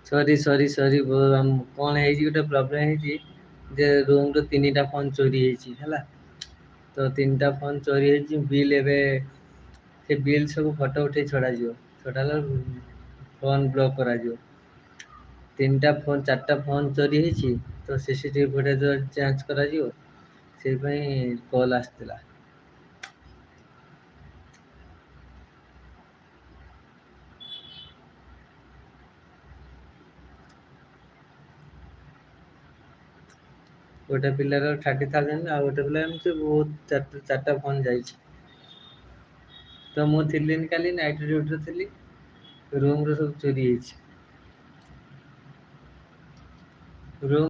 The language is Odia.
ସରି କଣ ହେଇଛି ଗୋଟେ ପ୍ରୋବ୍ଲେମ ହେଇଛି ଯେ ରୁମର 3ଟା ଫୋନ ଚୋରି ହେଇଛି ହେଲା। ତ 3ଟା ଫୋନ ଚୋରି ହେଇଛି। ବିଲ୍ ଏବେ ସେ ବିଲ୍ ସବୁ ଫଟୋ ଉଠେଇ ଛଡାଯିବ। ଛଡା ହେଲେ ଫୋନ ବ୍ଲକ୍ କରାଯିବ। 4ଟା ଫୋନ ଚୋରି ହେଇଛି ତ ସିସିଟିଭି ଫୁଟେଜ ଯାଞ୍ଚ କରାଯିବ। ସେଇପାଇଁ କଲ୍ ଆସିଥିଲା। ଗୋଟେ ପିଲାର 30,000 ଆଉ ଗୋଟେ ପିଲା ଏମିତି ବହୁତ 4ଟା ଫୋନ ଯାଇଛି। ତ ମୁଁ ଥିଲିନି କାଲି ନାଇଟ୍ ଡ୍ୟୁଟିରେ ଥିଲି। ରୁମର ସବୁ ଚୋରି ହେଇଛି। ରୁମ୍